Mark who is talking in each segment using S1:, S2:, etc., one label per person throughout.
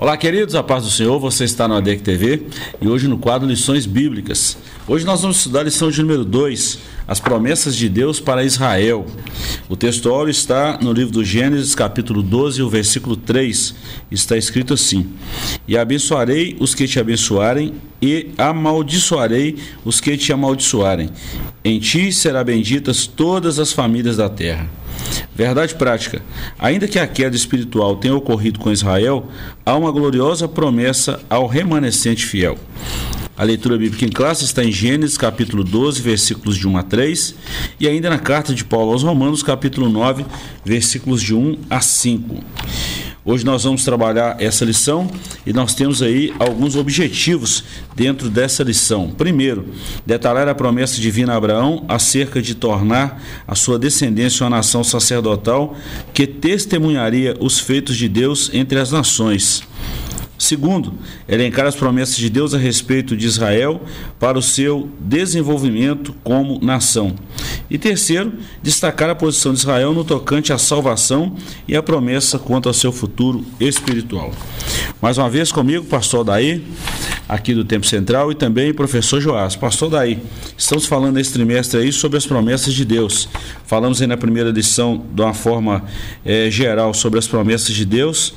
S1: Olá, queridos, a paz do Senhor, você está no ADEC TV e hoje no quadro Lições Bíblicas. Hoje nós vamos estudar a lição de número 2, as promessas de Deus para Israel. O textuário está no livro do Gênesis, capítulo 12, o versículo 3, está escrito assim: E abençoarei os que te abençoarem e amaldiçoarei os que te amaldiçoarem. Em ti serão benditas todas as famílias da terra. Verdade prática: ainda que a queda espiritual tenha ocorrido com Israel, há uma gloriosa promessa ao remanescente fiel. A leitura bíblica em classe está em Gênesis, capítulo 12, versículos de 1 a 3, e ainda na carta de Paulo aos Romanos, capítulo 9, versículos de 1 a 5. Hoje nós vamos trabalhar essa lição e nós temos aí alguns objetivos dentro dessa lição. Primeiro, detalhar a promessa divina a Abraão acerca de tornar a sua descendência uma nação sacerdotal que testemunharia os feitos de Deus entre as nações. Segundo, elencar as promessas de Deus a respeito de Israel para o seu desenvolvimento como nação. E terceiro, destacar a posição de Israel no tocante à salvação e a promessa quanto ao seu futuro espiritual. Mais uma vez comigo, pastor Daí, aqui do Tempo Central, e também professor Joás. Pastor Daí, estamos falando nesse trimestre aí sobre as promessas de Deus. Falamos aí na primeira lição de uma forma geral sobre as promessas de Deus,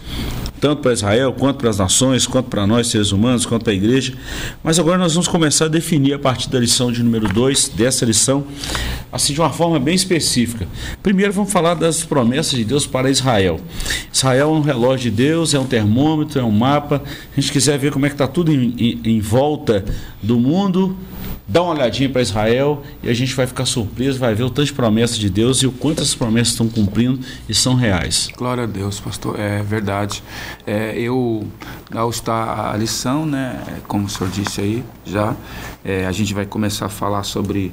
S1: tanto para Israel, quanto para as nações, quanto para nós, seres humanos, quanto para a igreja. Mas agora nós vamos começar a definir a partir da lição de número 2, dessa lição, assim de uma forma bem específica. Primeiro vamos falar das promessas de Deus para Israel. Israel é um relógio de Deus, é um termômetro, é um mapa. A gente quiser ver como é que está tudo em volta do mundo, dá uma olhadinha para Israel e a gente vai ficar surpreso, vai ver o tanto de promessas de Deus e o quanto essas promessas estão cumprindo e são reais.
S2: Glória a Deus, pastor, é verdade. Ao estar a lição, né, como o senhor disse aí, já a gente vai começar a falar sobre,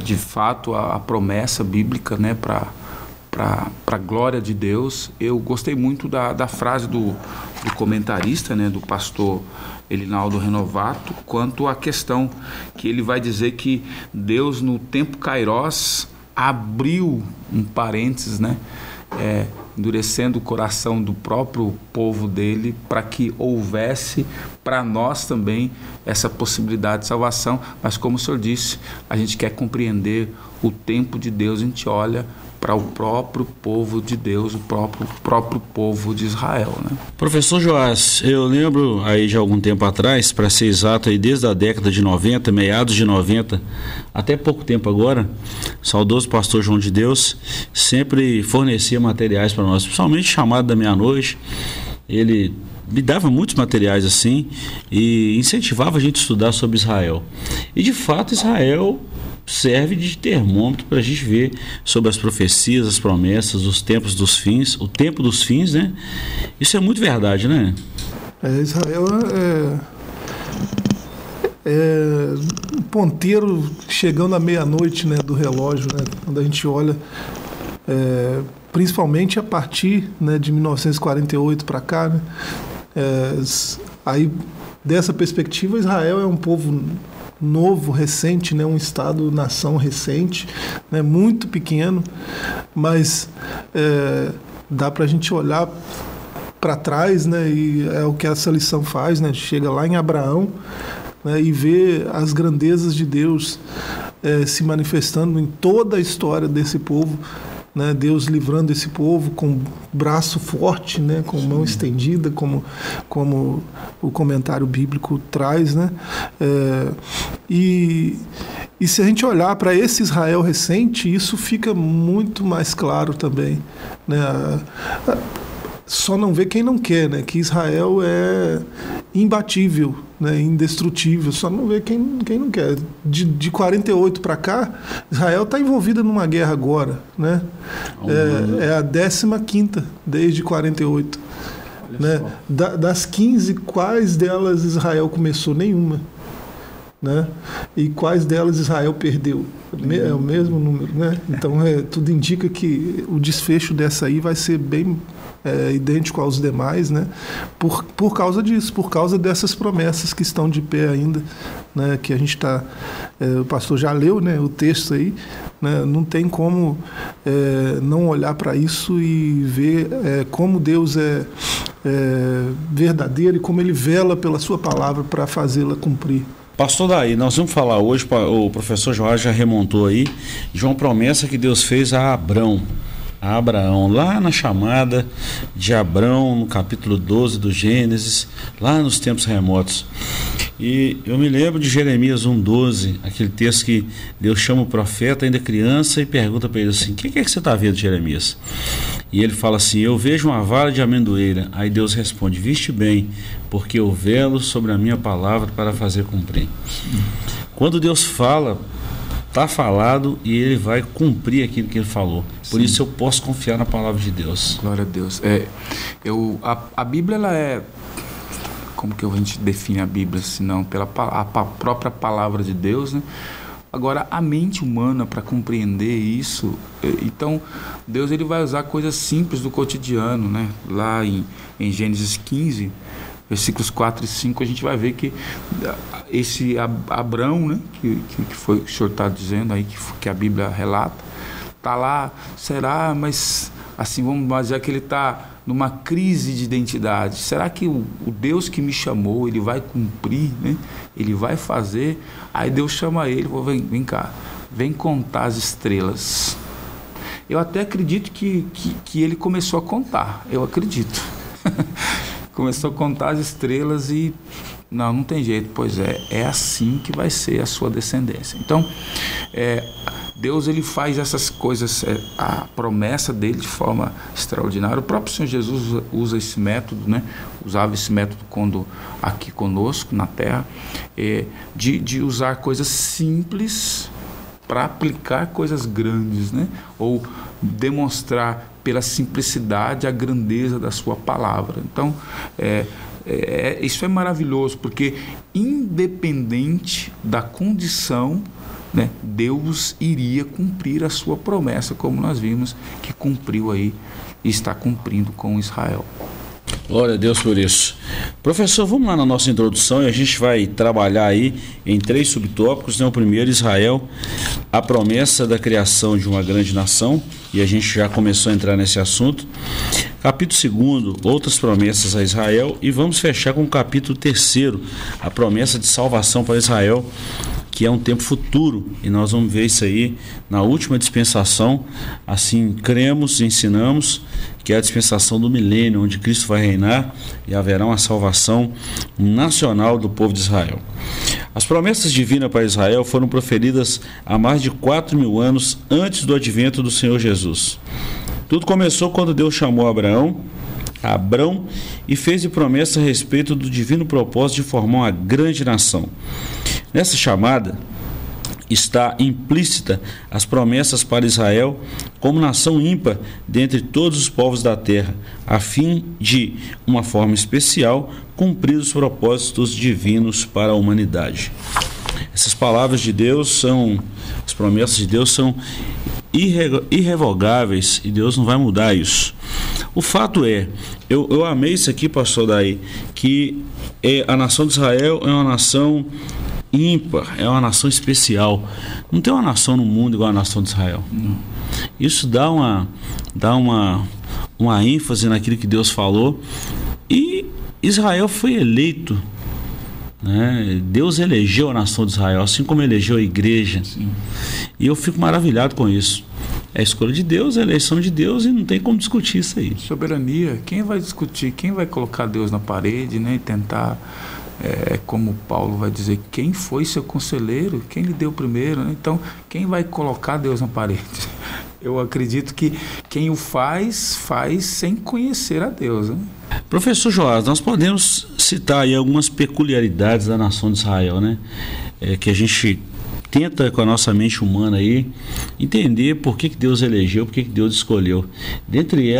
S2: de fato, a promessa bíblica, né, para a glória de Deus. Eu gostei muito da frase do comentarista, né, do pastor Elinaldo Renovato, quanto à questão que ele vai dizer que Deus, no tempo Kairós, abriu um parênteses, né, endurecendo o coração do próprio povo dele para que houvesse para nós também essa possibilidade de salvação. Mas como o senhor disse, a gente quer compreender o tempo de Deus, a gente olha para o próprio povo de Deus, o próprio povo de Israel, né?
S1: Professor Joás, eu lembro aí de algum tempo atrás, para ser exato, aí desde a década de 90, meados de 90, até pouco tempo agora, o saudoso pastor João de Deus sempre fornecia materiais para nós, principalmente Chamado da Meia-Noite. Ele me dava muitos materiais assim e incentivava a gente a estudar sobre Israel. E de fato Israel serve de termômetro para a gente ver sobre as profecias, as promessas, os tempos dos fins, o tempo dos fins, né? Isso é muito verdade, né?
S3: Israel é um ponteiro chegando à meia-noite, né, do relógio, né? Quando a gente olha, principalmente a partir, né, de 1948 para cá, né? Aí dessa perspectiva, Israel é um povo novo, recente, né, um estado-nação recente, né, muito pequeno, mas dá para a gente olhar para trás, né, e é o que essa lição faz, né, chega lá em Abraão, né, e vê as grandezas de Deus se manifestando em toda a história desse povo, né, Deus livrando esse povo com braço forte, né, com mão estendida, como o comentário bíblico traz, né? E se a gente olhar para esse Israel recente, isso fica muito mais claro também, né? Só não vê quem não quer, né? Que Israel é imbatível, né? Indestrutível. Só não vê quem não quer. De 48 para cá, Israel está envolvida numa guerra agora, né? É a 15ª desde 48. Né? Das 15, quais delas Israel começou? Nenhuma. Né? E quais delas Israel perdeu? É o mesmo número, né? Então tudo indica que o desfecho dessa aí vai ser bem idêntico aos demais, né? Por causa disso, por causa dessas promessas que estão de pé ainda, né? Que a gente está, o pastor já leu, né, o texto aí, né? Não tem como não olhar para isso e ver como Deus é verdadeira e como Ele vela pela sua palavra para fazê-la cumprir.
S1: Pastor Daí, nós vamos falar hoje, o professor Joás já remontou aí, de uma promessa que Deus fez a Abraão, lá na chamada de Abrão, no capítulo 12 do Gênesis, lá nos tempos remotos. E eu me lembro de Jeremias 1,12, aquele texto que Deus chama o profeta ainda criança e pergunta para ele assim: o que é que você está vendo, Jeremias? E ele fala assim: eu vejo uma vara de amendoeira. Aí Deus responde: viste bem, porque eu velo sobre a minha palavra para fazer cumprir. Quando Deus fala, está falado e Ele vai cumprir aquilo que Ele falou. Por isso eu posso confiar na palavra de Deus.
S2: Glória a Deus. A Bíblia, ela é... Como que a gente define a Bíblia, senão pela a própria palavra de Deus, né? Agora, a mente humana, para compreender isso, então, Deus ele vai usar coisas simples do cotidiano, né? Lá em Gênesis 15, versículos 4 e 5, a gente vai ver que esse Abrão, né? Que foi o que o senhor está dizendo aí, que a Bíblia relata, está lá, será, mas assim, vamos dizer que ele está numa crise de identidade. Será que o Deus que me chamou, Ele vai cumprir, né? Ele vai fazer? Aí Deus chama ele, vem cá, vem contar as estrelas. Eu até acredito que ele começou a contar, eu acredito. Começou a contar as estrelas e não tem jeito, pois é assim que vai ser a sua descendência. Então, Deus ele faz essas coisas, a promessa dele de forma extraordinária. O próprio Senhor Jesus usa esse método, né? Usava esse método quando aqui conosco na terra, de usar coisas simples para aplicar coisas grandes, né? Ou demonstrar pela simplicidade a grandeza da sua palavra. Então, isso é maravilhoso, porque independente da condição, né, Deus iria cumprir a sua promessa, como nós vimos que cumpriu aí e está cumprindo com Israel.
S1: Glória a Deus por isso. Professor, vamos lá na nossa introdução e a gente vai trabalhar aí em 3 subtópicos, né? O primeiro, Israel, a promessa da criação de uma grande nação, e a gente já começou a entrar nesse assunto. Capítulo 2, outras promessas a Israel, e vamos fechar com o capítulo 3, a promessa de salvação para Israel, que é um tempo futuro, e nós vamos ver isso aí na última dispensação. Assim cremos e ensinamos que é a dispensação do milênio, onde Cristo vai reinar e haverá uma salvação nacional do povo de Israel. As promessas divinas para Israel foram proferidas há mais de 4.000 anos antes do advento do Senhor Jesus. Tudo começou quando Deus chamou Abrão e fez promessa a respeito do divino propósito de formar uma grande nação. Nessa chamada está implícita as promessas para Israel como nação ímpar dentre todos os povos da terra, a fim de, uma forma especial, cumprir os propósitos divinos para a humanidade. Essas palavras de Deus as promessas de Deus são irrevogáveis e Deus não vai mudar isso. O fato eu amei isso aqui, pastor Daí, que a nação de Israel é uma nação ímpar, é uma nação especial. Não tem uma nação no mundo igual a nação de Israel. Isso dá uma ênfase naquilo que Deus falou. E Israel foi eleito, né? Deus elegeu a nação de Israel, assim como elegeu a igreja. Sim. E eu fico maravilhado com isso. É a escolha de Deus, é a eleição de Deus, e não tem como discutir isso aí.
S2: Soberania, quem vai discutir? Quem vai colocar Deus na parede, né? E tentar, como Paulo vai dizer, quem foi seu conselheiro? Quem lhe deu primeiro? Né? Então, quem vai colocar Deus na parede? Eu acredito que quem o faz sem conhecer a Deus, né?
S1: Professor Joás, nós podemos citar aí algumas peculiaridades da nação de Israel, né? Que a gente tenta com a nossa mente humana aí entender por que Deus elegeu, por que Deus escolheu. Dentre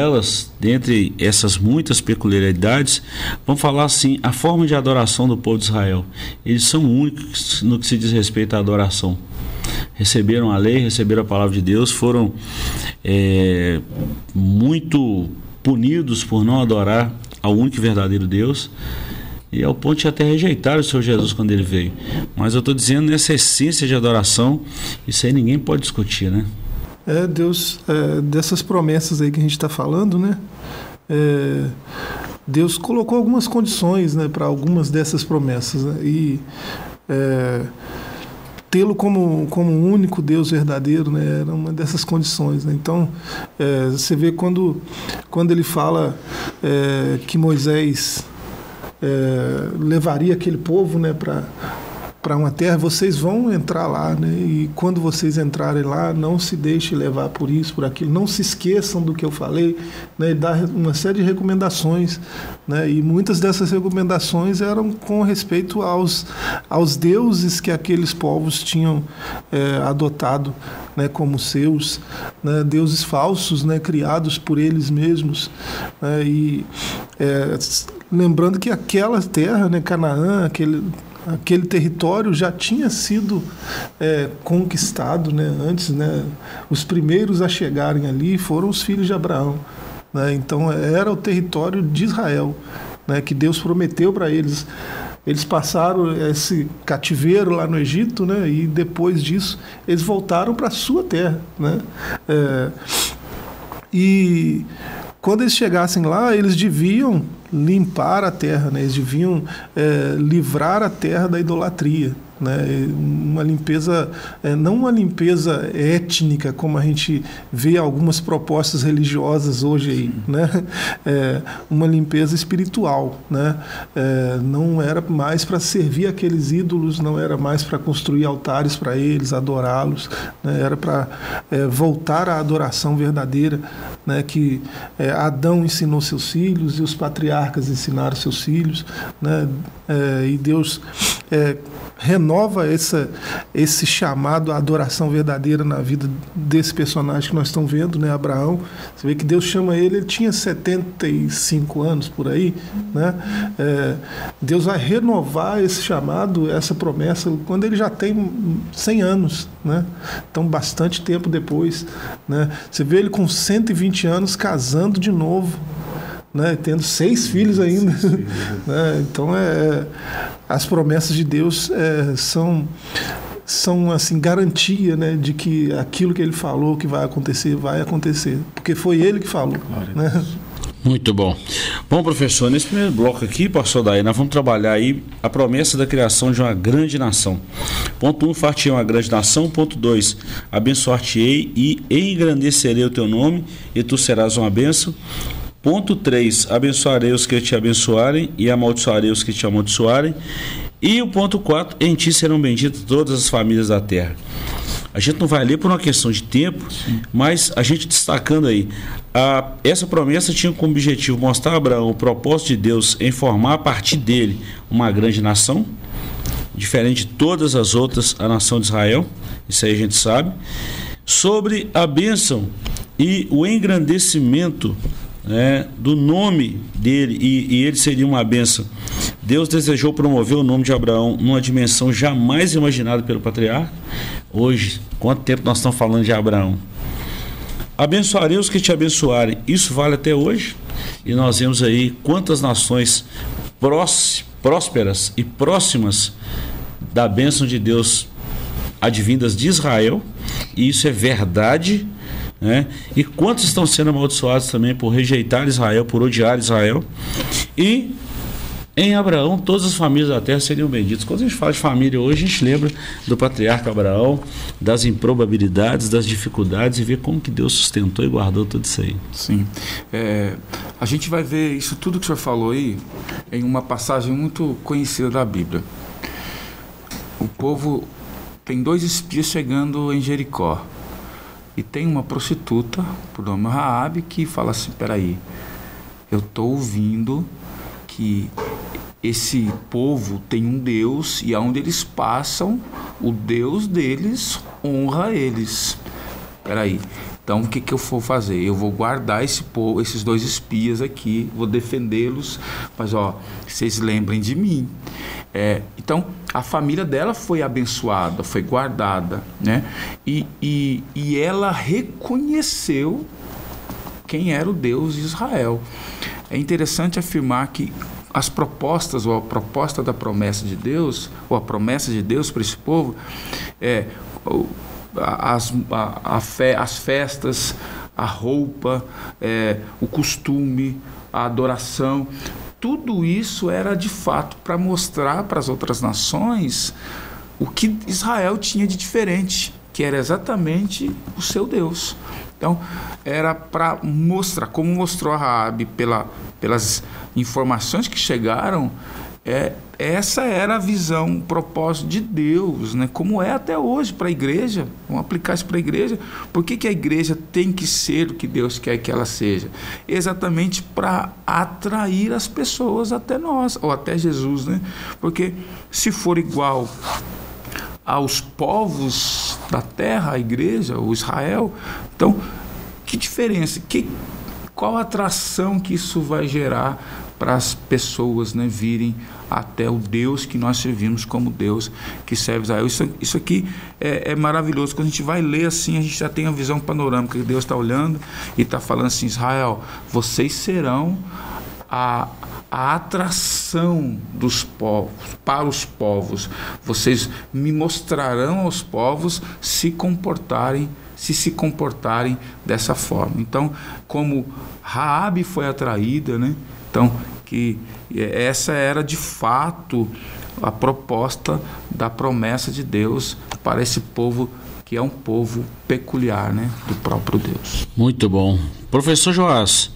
S1: essas muitas peculiaridades, vamos falar assim, a forma de adoração do povo de Israel. Eles são únicos no que se diz respeito à adoração. Receberam a lei, receberam a palavra de Deus, foram muito punidos por não adorar ao único e verdadeiro Deus, e ao ponto de até rejeitar o Senhor Jesus quando ele veio. Mas eu estou dizendo, nessa essência de adoração, isso aí ninguém pode discutir, né?
S3: Deus, dessas promessas aí que a gente está falando, né? Deus colocou algumas condições, né, para algumas dessas promessas, né, e tê-lo como único Deus verdadeiro, né, era uma dessas condições, né? Então, você vê quando ele fala que Moisés levaria aquele povo, né, para uma terra, vocês vão entrar lá, né? E quando vocês entrarem lá, não se deixem levar por isso, por aquilo, não se esqueçam do que eu falei, né? E dá uma série de recomendações, né? E muitas dessas recomendações eram com respeito aos deuses que aqueles povos tinham adotado, né, como seus, né, deuses falsos, né, criados por eles mesmos, né? E lembrando que aquela terra, né, Canaã, aquele território já tinha sido conquistado, né, antes, né, os primeiros a chegarem ali foram os filhos de Abraão, né, então era o território de Israel, né, que Deus prometeu para eles. Eles passaram esse cativeiro lá no Egito, né, e depois disso eles voltaram para a sua terra, né, e quando eles chegassem lá, eles deviam limpar a terra, né? Eles deviam livrar a terra da idolatria, né? Uma limpeza, não uma limpeza étnica, como a gente vê algumas propostas religiosas hoje aí, né? Uma limpeza espiritual, né? Não era mais para servir aqueles ídolos, não era mais para construir altares para eles, adorá-los, né? Era para voltar à adoração verdadeira, né? Que Adão ensinou seus filhos e os patriarcas ensinaram seus filhos, né? E Deus renova esse chamado à adoração verdadeira na vida desse personagem que nós estamos vendo, né, Abraão. Você vê que Deus chama ele tinha 75 anos por aí, né? Deus vai renovar esse chamado, essa promessa, quando ele já tem 100 anos, né? Então, bastante tempo depois, né? Você vê ele com 120 anos casando de novo, né, tendo 6 filhos ainda, né? Então as promessas de Deus são assim garantia, né, de que aquilo que ele falou que vai acontecer, porque foi ele que falou, né?
S1: Muito bom. Bom, professor, nesse primeiro bloco aqui, pastor Daí, nós vamos trabalhar aí a promessa da criação de uma grande nação. Ponto 1, far-te-ei uma grande nação. Ponto 2, abençoar-te-ei e engrandecerei o teu nome e tu serás uma bênção. Ponto 3, abençoarei os que te abençoarem e amaldiçoarei os que te amaldiçoarem. E o ponto 4, em ti serão benditas todas as famílias da terra. A gente não vai ler por uma questão de tempo, mas a gente destacando aí, essa promessa tinha como objetivo mostrar a Abraão o propósito de Deus em formar a partir dele uma grande nação, diferente de todas as outras, a nação de Israel, isso aí a gente sabe, sobre a bênção e o engrandecimento, né, do nome dele, e ele seria uma bênção. Deus desejou promover o nome de Abraão numa dimensão jamais imaginada pelo patriarca. Hoje, quanto tempo nós estamos falando de Abraão? Abençoarei os que te abençoarem. Isso vale até hoje. E nós vemos aí quantas nações prósperas e próximas da bênção de Deus advindas de Israel. E isso é verdade, né? E quantos estão sendo amaldiçoados também por rejeitar Israel, por odiar Israel. E em Abraão todas as famílias da terra seriam benditas. Quando a gente fala de família hoje, a gente lembra do patriarca Abraão, das improbabilidades, das dificuldades, e vê como que Deus sustentou e guardou tudo isso aí.
S2: Sim. A gente vai ver isso tudo que o senhor falou aí em uma passagem muito conhecida da Bíblia. O povo tem 2 espias chegando em Jericó. E tem uma prostituta, por nome Raabe, que fala assim: peraí, eu estou ouvindo que esse povo tem um Deus e aonde eles passam, o Deus deles honra eles. Peraí, então o que eu vou fazer? Eu vou guardar esse povo, esses 2 espias aqui, vou defendê-los, mas vocês lembrem de mim. Então a família dela foi abençoada, foi guardada, né? E ela reconheceu quem era o Deus de Israel. É interessante afirmar que as propostas, ou a proposta da promessa de Deus, ou a promessa de Deus para esse povo, as festas, a roupa, o costume, a adoração. Tudo isso era de fato para mostrar para as outras nações o que Israel tinha de diferente, que era exatamente o seu Deus. Então, era para mostrar, como mostrou a Raabe pelas informações que chegaram, essa era a visão, o propósito de Deus, né? Como é até hoje para a igreja. Vamos aplicar isso para a igreja. Por que a igreja tem que ser o que Deus quer que ela seja? Exatamente para atrair as pessoas até nós, ou até Jesus, né? Porque se for igual aos povos da terra, a igreja, o Israel, então, que diferença? Qual a atração que isso vai gerar para as pessoas, né, virem até o Deus que nós servimos como Deus que serve Israel? Isso aqui é maravilhoso. Quando a gente vai ler assim, a gente já tem a visão panorâmica que Deus está olhando e está falando assim: Israel, vocês serão a atração dos povos, para os povos. Vocês me mostrarão aos povos se se comportarem dessa forma. Então, como Raabe foi atraída, né? Então, que essa era de fato a proposta da promessa de Deus para esse povo, que é um povo peculiar, né, do próprio Deus.
S1: Muito bom. Professor Joás,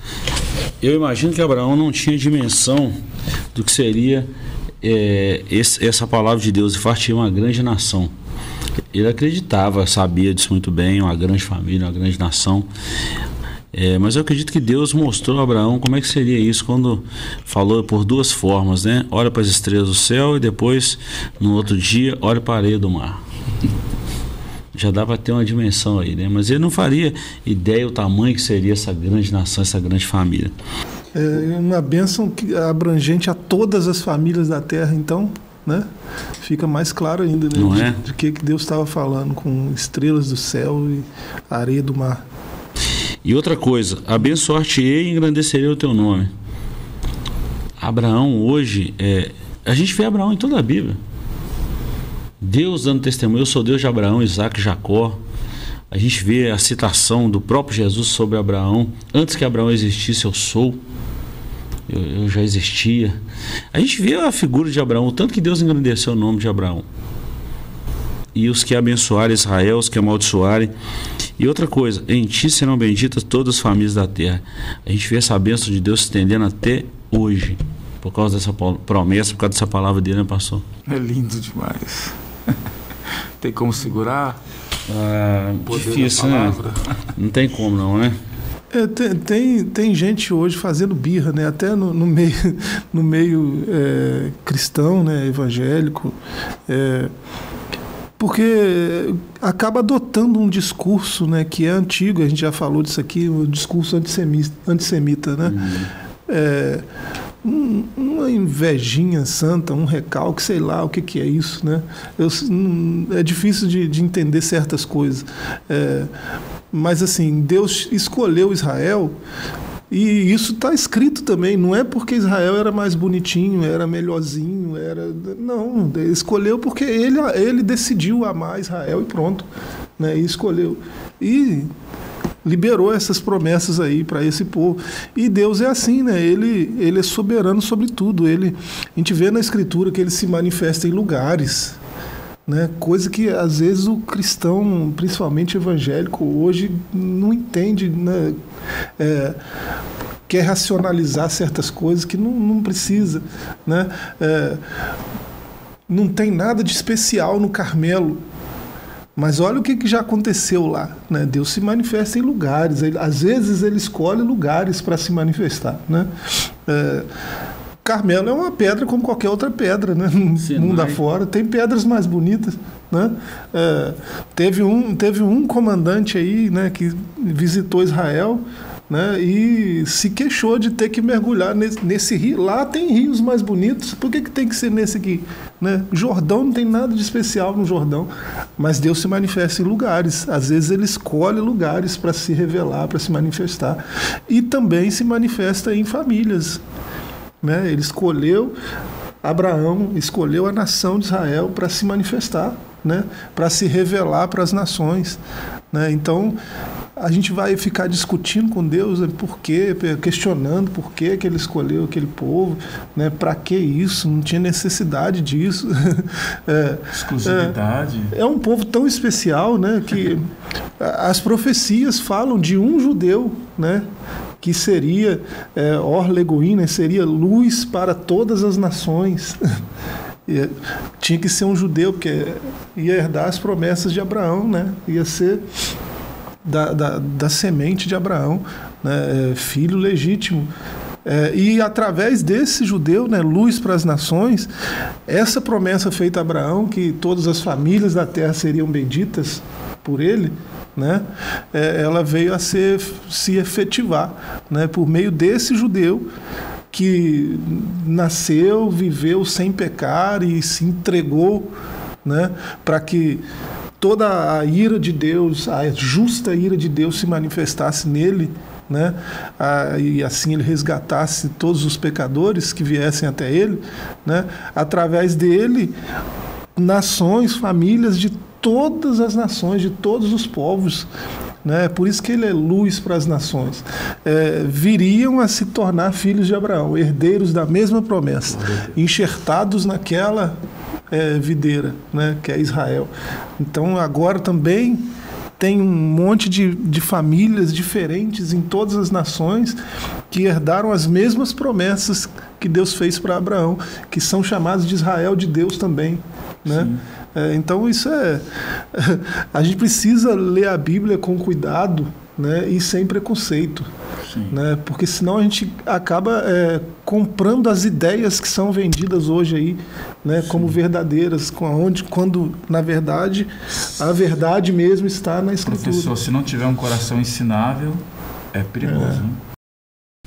S1: eu imagino que Abraão não tinha dimensão do que seria essa palavra de Deus, e fartia uma grande nação. Ele acreditava, sabia disso muito bem, uma grande família, uma grande nação. Mas eu acredito que Deus mostrou a Abraão como é que seria isso, quando falou por duas formas, né? Olha para as estrelas do céu e depois, no outro dia, olha para a areia do mar. Já dá para ter uma dimensão aí, né? Mas ele não faria ideia o tamanho que seria essa grande nação, essa grande família.
S3: Uma bênção abrangente a todas as famílias da terra, então, né? Fica mais claro ainda, né?
S1: Não é?
S3: De que Deus estava falando, com estrelas do céu e areia do mar.
S1: E outra coisa: abençoar-te-ei e engrandecerei o teu nome. Abraão hoje, a gente vê Abraão em toda a Bíblia. Deus dando testemunho: eu sou Deus de Abraão, Isaque e Jacó. A gente vê a citação do próprio Jesus sobre Abraão: antes que Abraão existisse, eu sou. Eu já existia. A gente vê a figura de Abraão, o tanto que Deus engrandeceu o nome de Abraão. E os que abençoarem Israel, os que amaldiçoarem. E outra coisa: em ti serão benditas todas as famílias da terra. A gente vê essa bênção de Deus se estendendo até hoje, por causa dessa promessa, por causa dessa palavra dele, né, pastor?
S2: É lindo demais. Tem como segurar?
S1: Difícil, né? Não tem como não, né?
S3: Tem gente hoje fazendo birra, né? Até no meio cristão, né? Evangélico, porque acaba adotando um discurso, né, que é antigo. A gente já falou disso aqui, o discurso antissemita, né? Uma invejinha santa, um recalque, sei lá o que é isso, né? É difícil de entender certas coisas. Mas assim, Deus escolheu Israel, e isso está escrito também. Não é porque Israel era mais bonitinho, era melhorzinho, não, ele escolheu porque ele decidiu amar Israel e pronto, né? E escolheu e liberou essas promessas aí para esse povo. E Deus é assim, né? Ele é soberano sobre tudo. A gente vê na Escritura que ele se manifesta em lugares, né? Coisa que às vezes o cristão, principalmente evangélico, hoje não entende, né? Quer racionalizar certas coisas que não precisa, né? Não tem nada de especial no Carmelo, mas olha o que já aconteceu lá, né? Deus se manifesta em lugares. Às vezes ele escolhe lugares para se manifestar, né? Carmelo é uma pedra como qualquer outra pedra, né? No mundo afora tem pedras mais bonitas, né? Teve um comandante aí, né, que visitou Israel, né, e se queixou de ter que mergulhar nesse rio. Lá tem rios mais bonitos, por que tem que ser nesse aqui, né? Jordão, não tem nada de especial no Jordão, mas Deus se manifesta em lugares. Às vezes ele escolhe lugares para se revelar, para se manifestar, e também se manifesta em famílias, né? Ele escolheu Abraão, escolheu a nação de Israel para se manifestar, né? Para se revelar para as nações, né? Então a gente vai ficar discutindo com Deus por quê, questionando por que ele escolheu aquele povo, né? Para que isso? Não tinha necessidade disso.
S2: Exclusividade.
S3: É um povo tão especial, né? Que as profecias falam de um judeu, né? Que seria Or Legoim, né? Seria luz para todas as nações. Tinha que ser um judeu, porque ia herdar as promessas de Abraão, né? Ia ser da semente de Abraão, né? Filho legítimo. E através desse judeu, né, luz para as nações, essa promessa feita a Abraão, que todas as famílias da terra seriam benditas por ele, né, ela veio a se efetivar, né, por meio desse judeu que nasceu, viveu sem pecar e se entregou, né, para que toda a ira de Deus, a justa ira de Deus se manifestasse nele, né? E assim ele resgatasse todos os pecadores que viessem até ele, né? Através dele, nações, famílias de todas as nações, de todos os povos, né? Por isso que ele é luz para as nações, viriam a se tornar filhos de Abraão, herdeiros da mesma promessa, enxertados naquela videira, né, que é Israel. Então agora também tem um monte de famílias diferentes em todas as nações que herdaram as mesmas promessas que Deus fez para Abraão, que são chamados de Israel de Deus também, né? Então isso a gente precisa ler a Bíblia com cuidado, né, e sem preconceito, né, porque senão a gente acaba comprando as ideias que são vendidas hoje aí, né, como verdadeiras, quando na verdade a verdade mesmo está na Escritura.
S2: Professor, se não tiver um coração ensinável, é perigoso, né?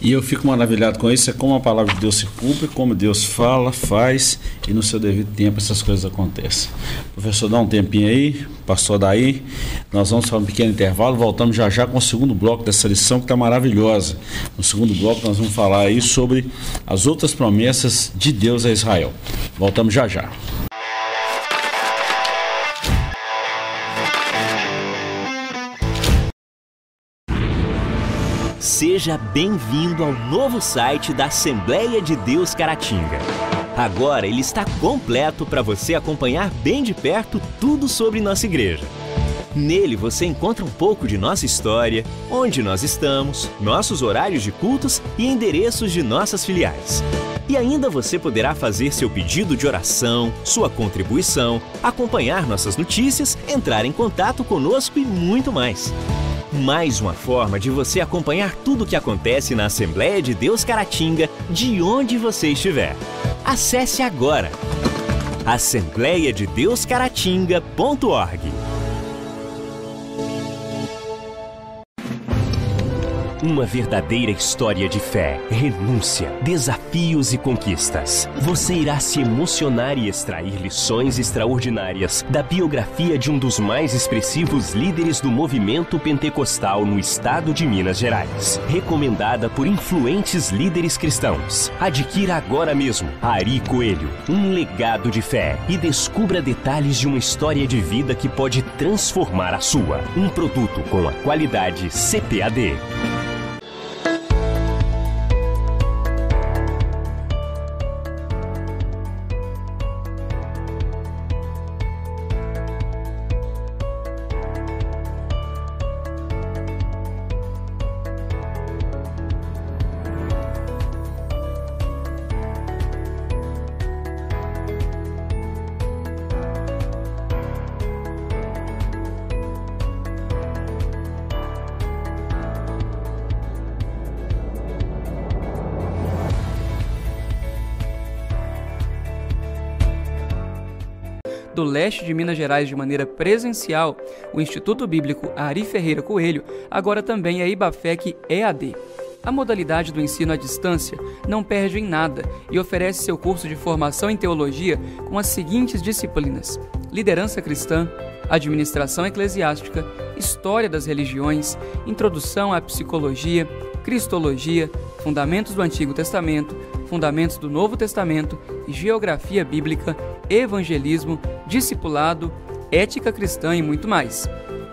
S1: E eu fico maravilhado com isso, é como a palavra de Deus se cumpre, como Deus fala, faz, e no seu devido tempo essas coisas acontecem. Professor, dá um tempinho aí, pastor daí, nós vamos para um pequeno intervalo, voltamos já já com o segundo bloco dessa lição que está maravilhosa. No segundo bloco nós vamos falar aí sobre as outras promessas de Deus a Israel. Voltamos já já.
S4: Seja bem-vindo ao novo site da Assembleia de Deus Caratinga. Agora ele está completo para você acompanhar bem de perto tudo sobre nossa igreja. Nele você encontra um pouco de nossa história, onde nós estamos, nossos horários de cultos e endereços de nossas filiais. E ainda você poderá fazer seu pedido de oração, sua contribuição, acompanhar nossas notícias, entrar em contato conosco e muito mais. Mais uma forma de você acompanhar tudo o que acontece na Assembleia de Deus Caratinga, de onde você estiver. Acesse agora assembleiadedeuscaratinga.org. Uma verdadeira história de fé, renúncia, desafios e conquistas. Você irá se emocionar e extrair lições extraordinárias da biografia de um dos mais expressivos líderes do movimento pentecostal no estado de Minas Gerais. Recomendada por influentes líderes cristãos. Adquira agora mesmo Ari Coelho, um legado de fé, e descubra detalhes de uma história de vida que pode transformar a sua. Um produto com a qualidade CPAD.
S5: Do leste de Minas Gerais de maneira presencial, o Instituto Bíblico Ari Ferreira Coelho agora também é IBAFEC EAD. A modalidade do ensino à distância não perde em nada e oferece seu curso de formação em teologia com as seguintes disciplinas: liderança cristã, administração eclesiástica, história das religiões, introdução à psicologia, cristologia, fundamentos do Antigo Testamento, fundamentos do Novo Testamento, geografia bíblica, evangelismo, discipulado, ética cristã e muito mais.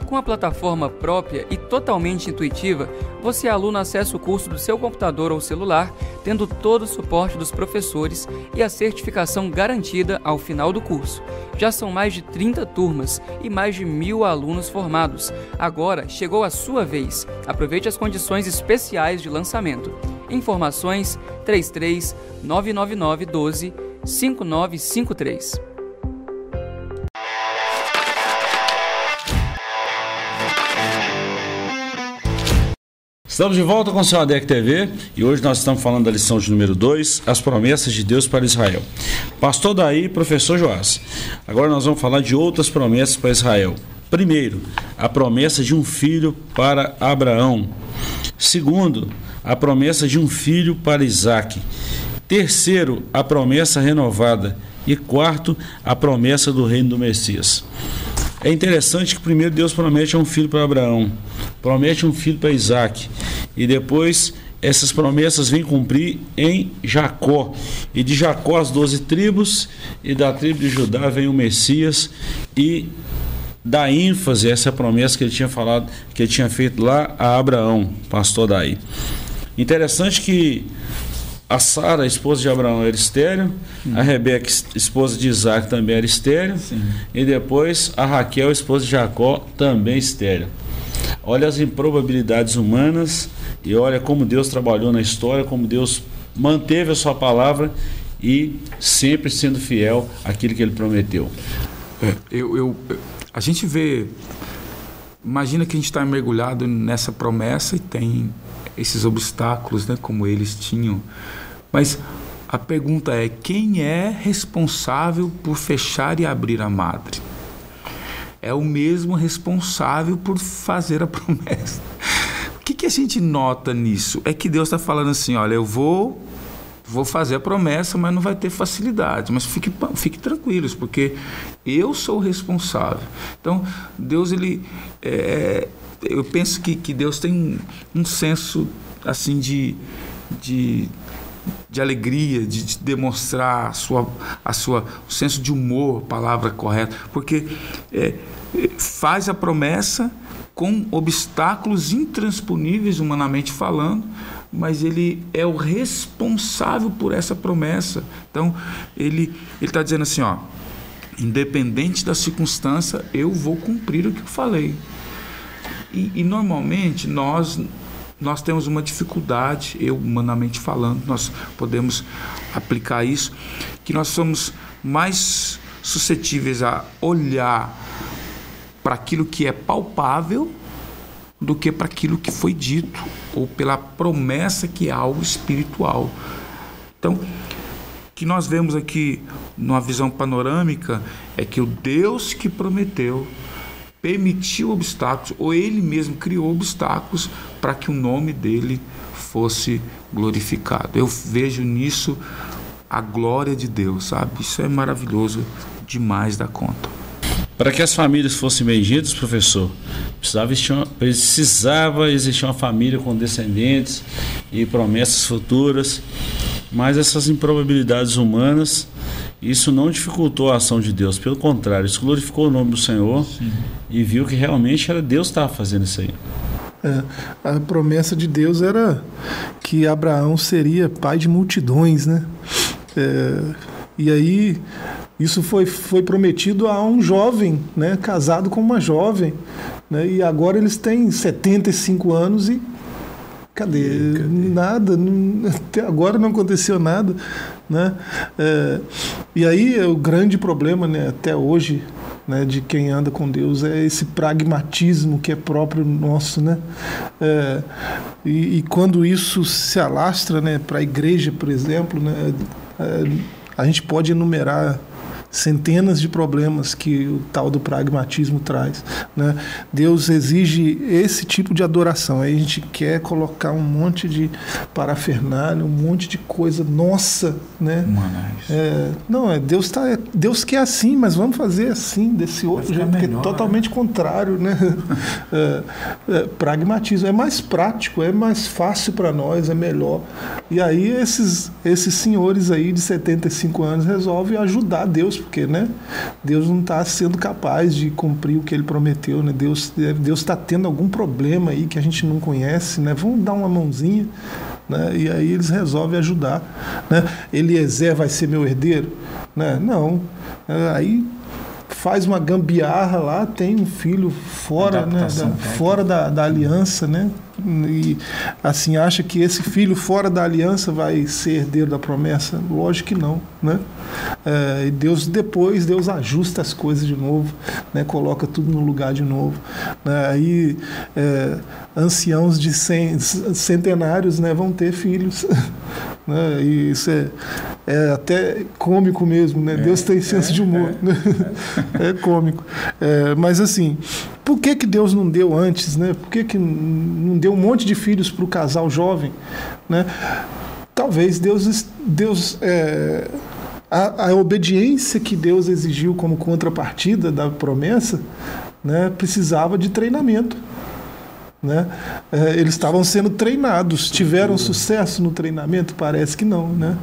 S5: Com a plataforma própria e totalmente intuitiva, você, aluno, acessa o curso do seu computador ou celular, tendo todo o suporte dos professores e a certificação garantida ao final do curso. Já são mais de 30 turmas e mais de 1.000 alunos formados. Agora chegou a sua vez. Aproveite as condições especiais de lançamento. Informações 33 999 12 5953.
S1: Estamos de volta com o seu ADEC TV e hoje nós estamos falando da lição de número 2, as promessas de Deus para Israel. Pastor Daí e professor Joás. Agora nós vamos falar de outras promessas para Israel. Primeiro, a promessa de um filho para Abraão. Segundo, a promessa de um filho para Isaque. Terceiro, a promessa renovada. E quarto, a promessa do reino do Messias. É interessante que primeiro Deus promete um filho para Abraão, promete um filho para Isaque, e depois essas promessas vêm cumprir em Jacó, e de Jacó as 12 tribos, e da tribo de Judá vem o Messias, e dá ênfase a essa promessa que ele tinha falado, que ele tinha feito lá a Abraão, pastor Daí. Interessante que a Sara, a esposa de Abraão, era estéril, a Rebeca, esposa de Isaac, também era estéril, e depois a Raquel, esposa de Jacó, também estéril. Olha as improbabilidades humanas e olha como Deus trabalhou na história, como Deus manteve a sua palavra e sempre sendo fiel àquilo que ele prometeu.
S2: A gente vê, imagina que a gente está mergulhado nessa promessa e tem esses obstáculos, né, como eles tinham. Mas a pergunta é, quem é responsável por fechar e abrir a madre? É o mesmo responsável por fazer a promessa. O que a gente nota nisso? É que Deus está falando assim, olha, eu vou fazer a promessa, mas não vai ter facilidade. Mas fique tranquilos, porque eu sou o responsável. Então, Deus, eu penso que Deus tem um senso assim de alegria, de demonstrar o senso de humor, palavra correta, porque faz a promessa com obstáculos intransponíveis, humanamente falando, mas ele é o responsável por essa promessa. Então, ele está dizendo assim, ó, independente da circunstância, eu vou cumprir o que eu falei. E normalmente nós temos uma dificuldade, eu humanamente falando, nós podemos aplicar isso, que nós somos mais suscetíveis a olhar para aquilo que é palpável do que para aquilo que foi dito, ou pela promessa que é algo espiritual. Então, o que nós vemos aqui numa visão panorâmica é que o Deus que prometeu permitiu obstáculos, ou ele mesmo criou obstáculos para que o nome dele fosse glorificado. Eu vejo nisso a glória de Deus, sabe? Isso é maravilhoso demais da conta.
S1: Para que as famílias fossem benditas, professor, precisava existir uma família com descendentes e promessas futuras, mas essas improbabilidades humanas, isso não dificultou a ação de Deus, pelo contrário, isso glorificou o nome do Senhor. Sim. E viu que realmente era Deus que estava fazendo isso aí.
S3: A promessa de Deus era que Abraão seria pai de multidões, né? E aí isso foi prometido a um jovem, né? Casado com uma jovem, né? E agora eles têm 75 anos e cadê? Nada, até agora não aconteceu nada, né? E aí o grande problema, né, até hoje, né, de quem anda com Deus é esse pragmatismo que é próprio nosso, né? E quando isso se alastra, né, para a igreja, por exemplo, né, a gente pode enumerar centenas de problemas que o tal do pragmatismo traz, né? Deus exige esse tipo de adoração. Aí a gente quer colocar um monte de parafernália, um monte de coisa nossa, né? Deus quer assim, mas vamos fazer assim, desse outro jeito, porque é totalmente contrário, né? Pragmatismo é mais prático, é mais fácil para nós, é melhor. E aí esses senhores aí de 75 anos resolvem ajudar Deus Deus, porque, né, Deus não está sendo capaz de cumprir o que Ele prometeu, né? Deus está tendo algum problema aí que a gente não conhece, né? Vamos dar uma mãozinha, né? E aí eles resolvem ajudar, né? Eliezer vai ser meu herdeiro, né? Não, aí faz uma gambiarra lá, tem um filho fora, né, fora da aliança, né? E assim acha que esse filho fora da aliança vai ser herdeiro da promessa? Lógico que não, né? E Deus ajusta as coisas de novo, né? Coloca tudo no lugar de novo, né? Aí anciãos de centenários, né, vão ter filhos, né? E isso é até cômico mesmo, né? Deus tem senso de humor, né? É cômico, mas assim, por que Deus não deu antes, né? Por que não deu um monte de filhos para o casal jovem, né? Talvez a obediência que Deus exigiu como contrapartida da promessa, né, precisava de treinamento, né? Eles estavam sendo treinados, tiveram sucesso no treinamento? Parece que não, né?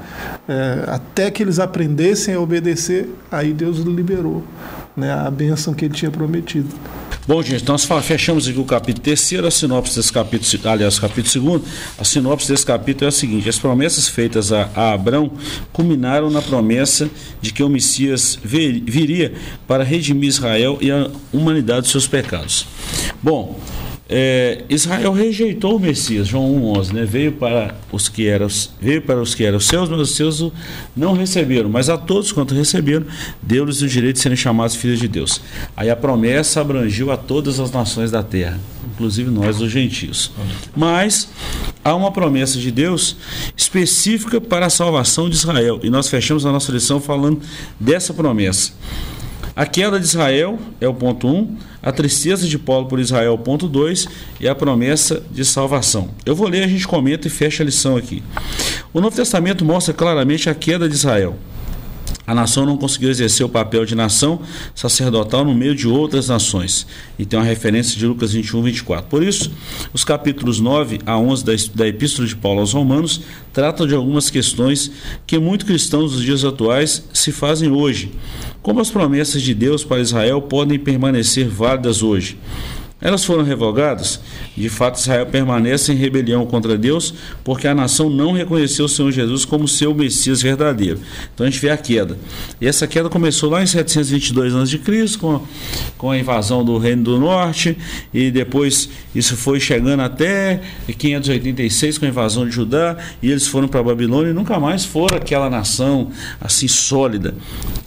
S3: Até que eles aprendessem a obedecer, aí Deus liberou, né, a bênção que Ele tinha prometido.
S1: Bom, gente, nós fechamos aqui o capítulo 3, a sinopse desse capítulo, aliás, o capítulo 2, a sinopse desse capítulo é a seguinte: as promessas feitas a Abrão culminaram na promessa de que o Messias viria para redimir Israel e a humanidade dos seus pecados. Bom, Israel rejeitou o Messias, João 1,11, né? Veio para os que eram seus, mas os seus não receberam, mas a todos quanto receberam, deu-lhes o direito de serem chamados filhos de Deus. Aí a promessa abrangiu a todas as nações da terra, inclusive nós, os gentios. Mas há uma promessa de Deus específica para a salvação de Israel, e nós fechamos a nossa lição falando dessa promessa. A queda de Israel é o ponto 1, a tristeza de Paulo por Israel, ponto 2, e a promessa de salvação. Eu vou ler, a gente comenta e fecha a lição aqui. O Novo Testamento mostra claramente a queda de Israel. A nação não conseguiu exercer o papel de nação sacerdotal no meio de outras nações. E tem uma referência de Lucas 21, 24. Por isso, os capítulos 9 a 11 da Epístola de Paulo aos Romanos tratam de algumas questões que muitos cristãos dos dias atuais se fazem hoje. Como as promessas de Deus para Israel podem permanecer válidas hoje? Elas foram revogadas? De fato, Israel permanece em rebelião contra Deus porque a nação não reconheceu o Senhor Jesus como seu Messias verdadeiro. Então a gente vê a queda. E essa queda começou lá em 722 a.C., com a invasão do Reino do Norte, e depois isso foi chegando até 586 com a invasão de Judá, e eles foram para a Babilônia e nunca mais foram aquela nação assim sólida.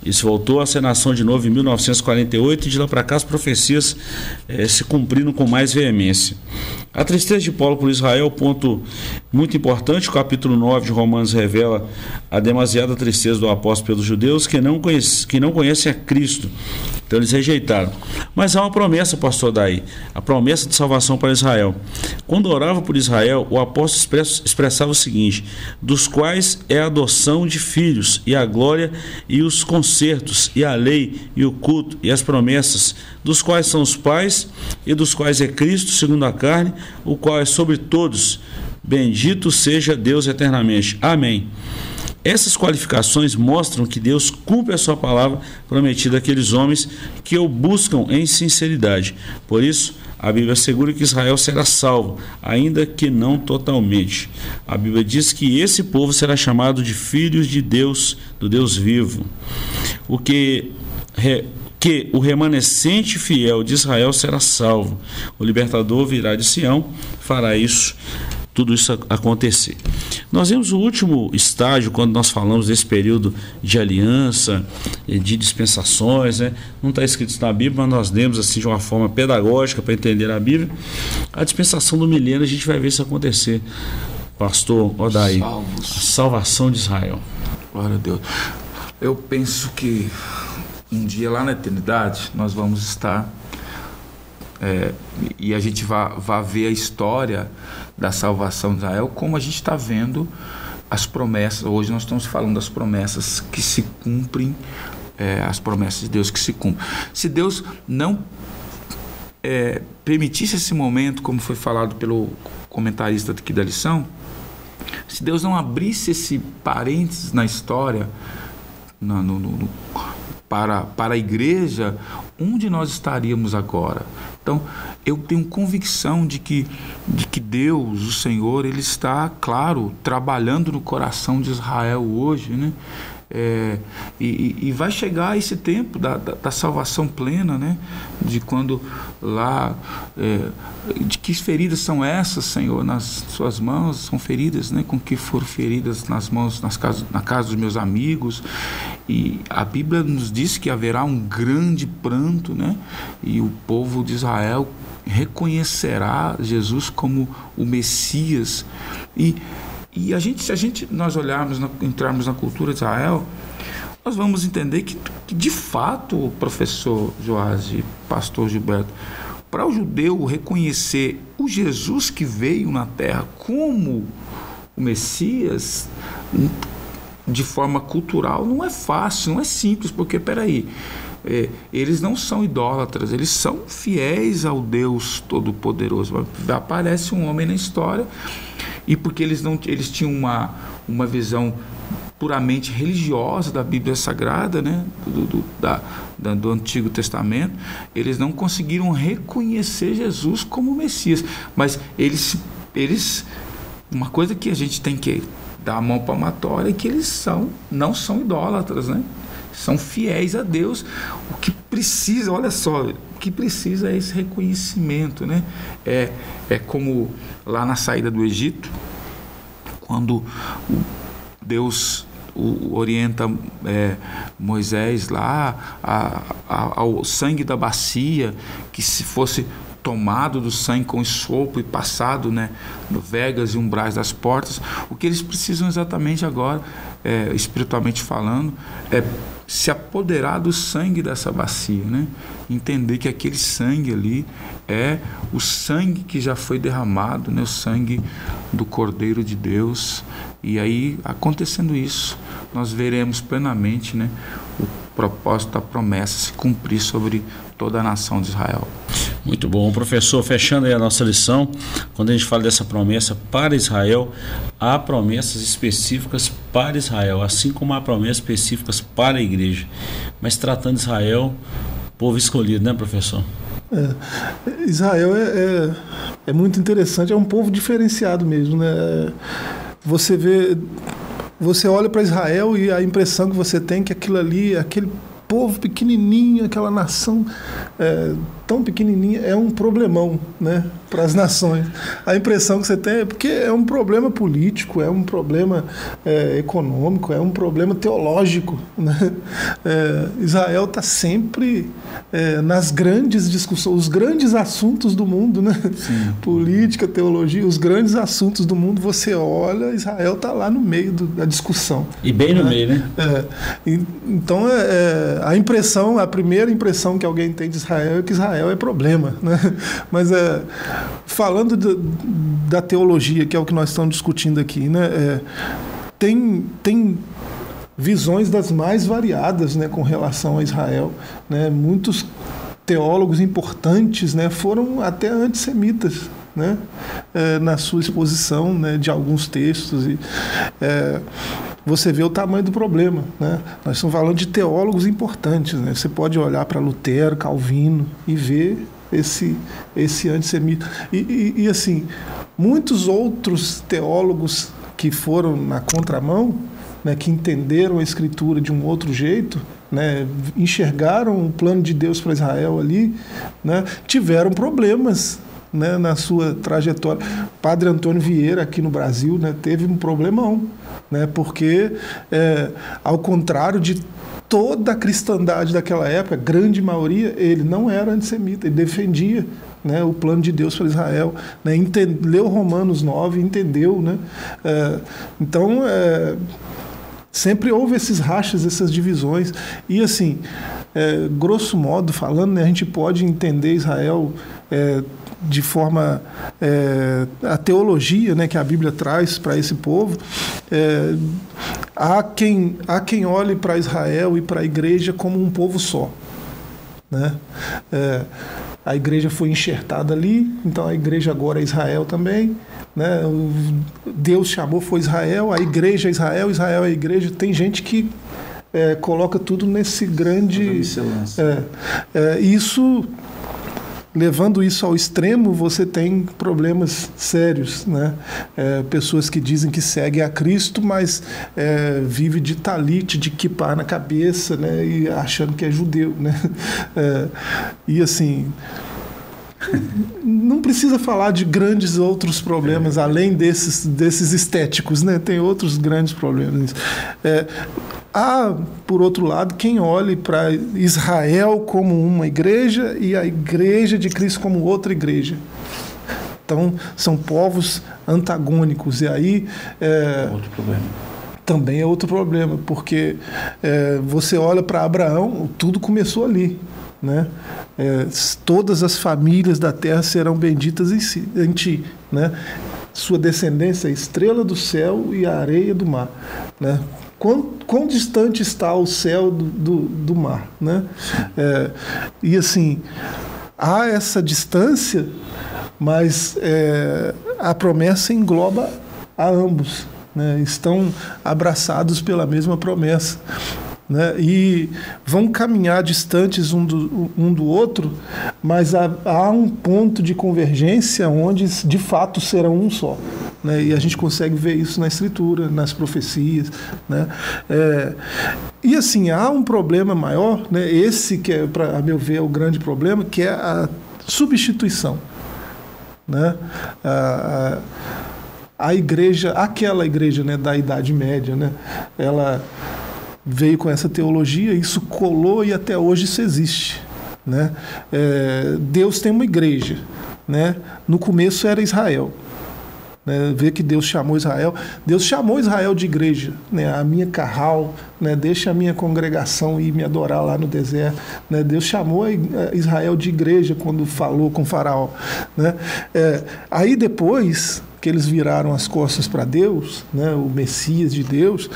S1: Isso voltou a ser nação de novo em 1948, e de lá para cá as profecias se cumprindo com mais veemência. A tristeza de Paulo por Israel, ponto muito importante. O capítulo 9 de Romanos revela a demasiada tristeza do apóstolo pelos judeus que não conhecem a Cristo. Então eles rejeitaram. Mas há uma promessa, pastor Daí, a promessa de salvação para Israel. Quando orava por Israel, o apóstolo expressava o seguinte: dos quais é a adoção de filhos, e a glória, e os concertos, e a lei, e o culto, e as promessas, dos quais são os pais, e dos quais é Cristo, segundo a carne, o qual é sobre todos. Bendito seja Deus eternamente. Amém. Essas qualificações mostram que Deus cumpre a sua palavra prometida àqueles homens que o buscam em sinceridade. Por isso, a Bíblia assegura que Israel será salvo, ainda que não totalmente. A Bíblia diz que esse povo será chamado de filhos de Deus, do Deus vivo. Que o remanescente fiel de Israel será salvo. O libertador virá de Sião, fará tudo isso acontecer. Nós vemos o último estágio, quando nós falamos desse período de aliança, de dispensações, né? Não está escrito isso na Bíblia, mas nós lemos assim de uma forma pedagógica para entender a Bíblia. A dispensação do milênio, a gente vai ver isso acontecer. Pastor Odaí, a salvação de Israel.
S2: Glória a Deus. Eu penso que um dia lá na eternidade nós vamos estar e a gente vai ver a história da salvação de Israel, como a gente está vendo as promessas. Hoje nós estamos falando das promessas que se cumprem, as promessas de Deus que se cumprem. Se Deus não permitisse esse momento, como foi falado pelo comentarista aqui da lição, se Deus não abrisse esse parênteses na história, para a igreja, onde nós estaríamos agora? Então, eu tenho convicção de que Deus, o Senhor, Ele está, claro, trabalhando no coração de Israel hoje, né? E vai chegar esse tempo da salvação plena, né? De quando lá, de que feridas são essas, Senhor, nas suas mãos? São feridas, né? Com que foram feridas nas mãos, na casa dos meus amigos. E a Bíblia nos diz que haverá um grande pranto, né? E o povo de Israel reconhecerá Jesus como o Messias. E se nós olharmos, entrarmos na cultura de Israel, nós vamos entender que de fato, professor Joás e pastor Gilberto, para o judeu reconhecer o Jesus que veio na terra como o Messias, de forma cultural, não é fácil, não é simples, porque, eles não são idólatras, eles são fiéis ao Deus Todo-Poderoso. Aparece um homem na história, e porque eles tinham uma visão puramente religiosa da Bíblia Sagrada, né? do Antigo Testamento, eles não conseguiram reconhecer Jesus como Messias. Mas uma coisa que a gente tem que dar a mão palmatória é que eles não são idólatras, né? São fiéis a Deus. O que precisa, olha só, o que precisa é esse reconhecimento, né? É como lá na saída do Egito, quando Deus orienta Moisés lá ao sangue da bacia, que se fosse tomado do sangue com sopro e passado, né, no vegas e umbrais das portas. O que eles precisam exatamente agora, espiritualmente falando, é se apoderar do sangue dessa bacia, né? Entender que aquele sangue ali é o sangue que já foi derramado, né? O sangue do Cordeiro de Deus. E aí, acontecendo isso, nós veremos plenamente, né, o propósito da promessa se cumprir sobre toda a nação de Israel.
S1: Muito bom, professor, fechando aí a nossa lição, quando a gente fala dessa promessa para Israel, há promessas específicas para Israel, assim como há promessas específicas para a igreja, mas tratando de Israel, povo escolhido, né, professor?
S3: Israel é muito interessante, é um povo diferenciado mesmo, né? Você olha para Israel e a impressão que você tem que aquilo ali, aquele povo pequenininho, aquela nação tão pequenininha, é um problemão, né, para as nações. A impressão que você tem é porque é um problema político, é um problema econômico, é um problema teológico, né? Israel está sempre nas grandes discussões, os grandes assuntos do mundo, né? Política, teologia, os grandes assuntos do mundo, você olha, Israel está lá no meio da discussão.
S1: E bem no meio, né?
S3: Então, a primeira impressão que alguém tem de Israel é que Israel é problema, né? Mas falando da teologia, que é o que nós estamos discutindo aqui, né? Tem visões das mais variadas, né, com relação a Israel, né? Muitos teólogos importantes, né, foram até antissemitas, né, na sua exposição, né, de alguns textos. E você vê o tamanho do problema, né? Nós estamos falando de teólogos importantes, né? Você pode olhar para Lutero, Calvino e ver esse antissemita. E assim, muitos outros teólogos que foram na contramão, né, que entenderam a Escritura de um outro jeito, né, enxergaram o plano de Deus para Israel ali, né, tiveram problemas, né, na sua trajetória. Padre Antônio Vieira, aqui no Brasil, né, teve um problemão, né, porque, ao contrário de toda a cristandade daquela época, a grande maioria, ele não era antissemita, ele defendia, né, o plano de Deus para Israel, né, leu Romanos 9, entendeu, né? Então, sempre houve esses rachas, essas divisões, e assim, grosso modo falando, né, a gente pode entender Israel de forma, a teologia, né, que a Bíblia traz para esse povo. Há quem olhe para Israel e para a igreja como um povo só, né? A igreja foi enxertada ali, então a igreja agora é Israel também, né? Deus chamou, foi Israel, a igreja é Israel, Israel é a igreja. Tem gente que coloca tudo nesse grande... Isso... Levando isso ao extremo, você tem problemas sérios, né? Pessoas que dizem que seguem a Cristo, mas vive de talite, de quipá na cabeça, né? E achando que é judeu, né? E assim, não precisa falar de grandes outros problemas, além desses estéticos, né? Tem outros grandes problemas. Há, por outro lado, quem olhe para Israel como uma igreja e a igreja de Cristo como outra igreja. Então, são povos antagônicos. E aí...
S2: outro problema.
S3: Também é outro problema, porque você olha para Abraão, tudo começou ali, né? Todas as famílias da terra serão benditas em ti, né? Sua descendência é a estrela do céu e a areia do mar, né? Quão distante está o céu do mar, né? E assim, há essa distância, mas a promessa engloba a ambos, né? Estão abraçados pela mesma promessa, né? E vão caminhar distantes um do outro, mas há um ponto de convergência onde de fato serão um só, né? E a gente consegue ver isso na Escritura, nas profecias, né? E assim, há um problema maior, né? Esse que a meu ver, é o grande problema, que é a substituição, né? A igreja, aquela igreja, né, da Idade Média, né? Ela veio com essa teologia, isso colou e até hoje isso existe, né? Deus tem uma igreja, né? No começo era Israel, né? Vê que Deus chamou Israel de igreja, né? A minha carral, né? Deixa a minha congregação ir me adorar lá no deserto, né? Deus chamou a Israel de igreja quando falou com Faraó, né? Aí depois que eles viraram as costas para Deus, né? O Messias de Deus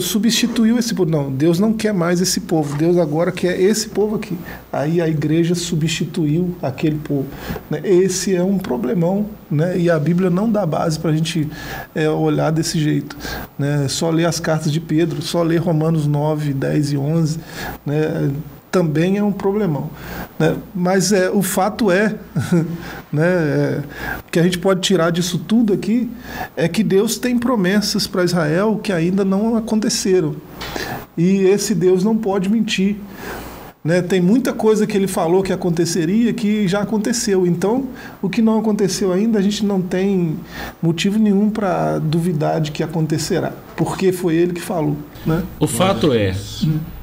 S3: substituiu esse povo. Não, Deus não quer mais esse povo. Deus agora quer esse povo aqui. Aí a igreja substituiu aquele povo, né? Esse é um problemão, né? E a Bíblia não dá base para a gente olhar desse jeito, né? Só ler as cartas de Pedro, só ler Romanos 9, 10 e 11, né? Também é um problemão, né? Mas o fato né, que a gente pode tirar disso tudo aqui é que Deus tem promessas para Israel que ainda não aconteceram, e esse Deus não pode mentir, né? Tem muita coisa que ele falou que aconteceria que já aconteceu. Então, o que não aconteceu ainda, a gente não tem motivo nenhum para duvidar de que acontecerá, porque foi ele que falou, né?
S1: O fato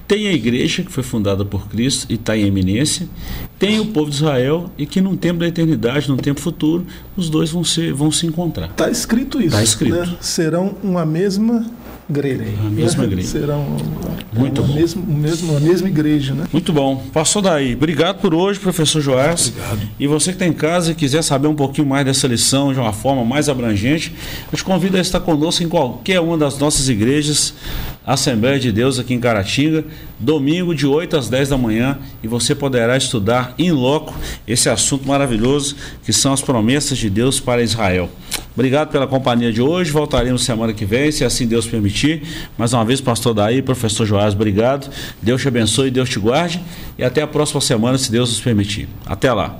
S1: tem a igreja que foi fundada por Cristo e está em eminência, tem o povo de Israel, e que num tempo da eternidade, num tempo futuro, os dois vão se encontrar.
S3: Está escrito isso.
S1: Está escrito.
S3: Né? Serão uma mesma igreja.
S1: A mesma igreja.
S3: Serão
S1: Muito bom.
S3: A mesma igreja, né?
S1: Muito bom. Pastor Daí, obrigado por hoje, professor Joás.
S2: Obrigado.
S1: E você que está em casa e quiser saber um pouquinho mais dessa lição de uma forma mais abrangente, eu te convido a estar conosco em qualquer uma das nossas igrejas, Assembleia de Deus aqui em Caratinga, domingo de 8 às 10 da manhã, e você poderá estudar in loco esse assunto maravilhoso que são as promessas de Deus para Israel. Obrigado pela companhia de hoje, voltaremos semana que vem, se assim Deus permitir. Mais uma vez, pastor Daí, professor Joás, obrigado. Deus te abençoe, Deus te guarde, e até a próxima semana, se Deus nos permitir. Até lá.